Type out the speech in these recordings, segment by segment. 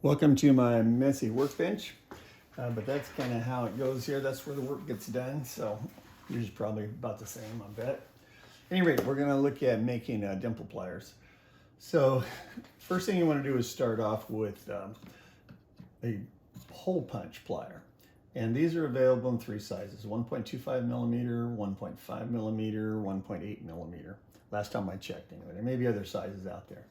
Welcome to my messy workbench, but that's kind of how it goes here. That's where the work gets done, so yours is probably about the same, I bet. At any rate, we're going to look at making dimple pliers. So first thing you want to do is start off with a hole punch plier. And these are available in three sizes: 1.25 millimeter, 1.5 millimeter, 1.8 millimeter. Last time I checked anyway. There may be other sizes out there.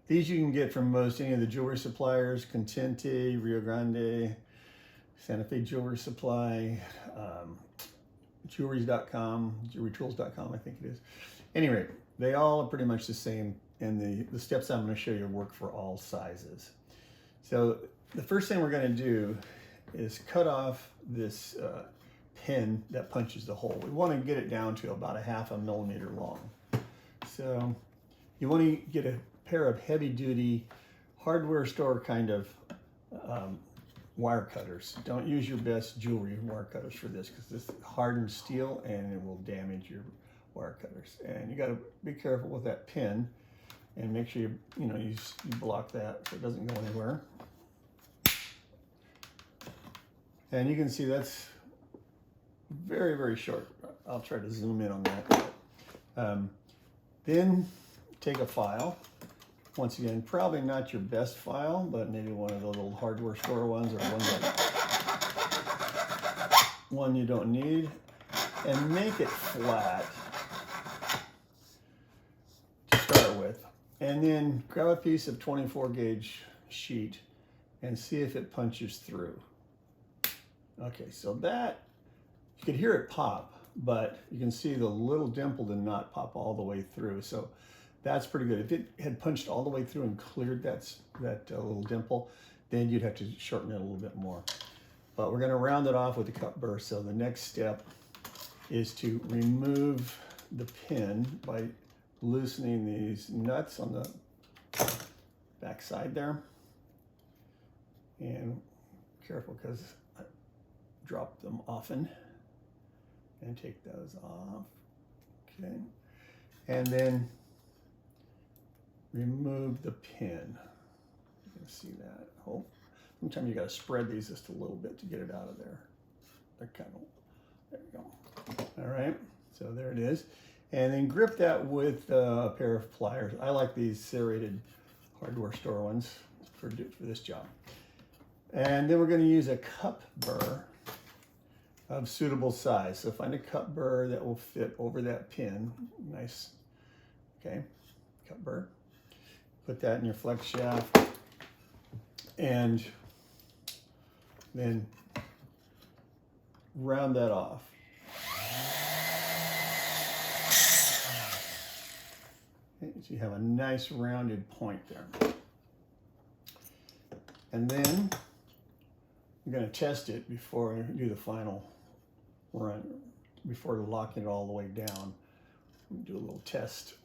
These you can get from most any of the jewelry suppliers: Contente, Rio Grande, Santa Fe Jewelry Supply, jewelries.com, jewelrytools.com, I think it is. Anyway, they all are pretty much the same, and the steps I'm going to show you work for all sizes. So the first thing we're going to do is cut off this pin that punches the hole. We want to get it down to about 1/2 millimeter long. So you want to get a pair of heavy-duty hardware store kind of wire cutters. Don't use your best jewelry wire cutters for this, because this is hardened steel and it will damage your wire cutters. And you got to be careful with that pin and make sure you block that so it doesn't go anywhere. And you can see that's very, very short. I'll try to zoom in on that. Then take a file. Once again, probably not your best file, but maybe one of the little hardware store ones, or one you don't need, and make it flat to start with. And then grab a piece of 24 gauge sheet and see if it punches through. Okay, so that, you could hear it pop, but you can see the little dimple did not pop all the way through. So that's pretty good. If it had punched all the way through and cleared that little dimple, then you'd have to shorten it a little bit more. But we're going to round it off with a cut burr. So the next step is to remove the pin by loosening these nuts on the back side there. And careful, because I drop them often. And take those off. Okay. And then remove the pin. You can see that. Oh, sometimes you got to spread these just a little bit to get it out of there. They're kind of, there we go. All right, so there it is. And then grip that with a pair of pliers. I like these serrated hardware store ones for this job. And then we're going to use a cup burr of suitable size. So find a cup burr that will fit over that pin. Nice, okay, cup burr. Put that in your flex shaft, and then round that off. Okay, so you have a nice rounded point there. And then I'm going to test it before I do the final run, before locking it all the way down. Do a little test.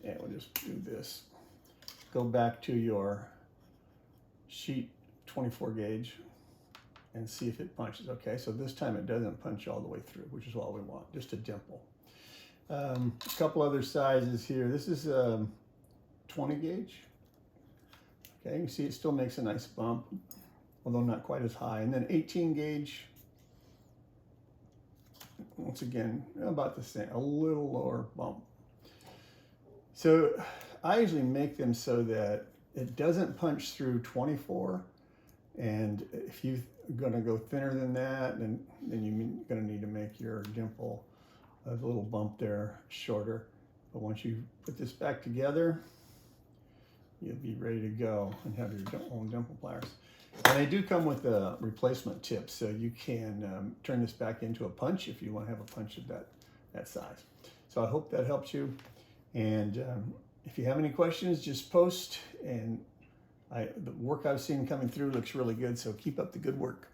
And we'll just do this. Go back to your sheet 24 gauge and see if it punches. Okay, so this time it doesn't punch all the way through, which is all we want, just a dimple. A couple other sizes here. This is 20 gauge. Okay, you see it still makes a nice bump, although not quite as high. And then 18 gauge, once again, about the same, a little lower bump. So I usually make them so that it doesn't punch through 24. And if you're gonna go thinner than that, then you're gonna need to make your dimple, a little bump there, shorter. But once you put this back together, you'll be ready to go and have your own dimple pliers. And they do come with a replacement tip, so you can turn this back into a punch if you want to have a punch of that size. So I hope that helps you. And if you have any questions, just post. And the work I've seen coming through looks really good, so keep up the good work.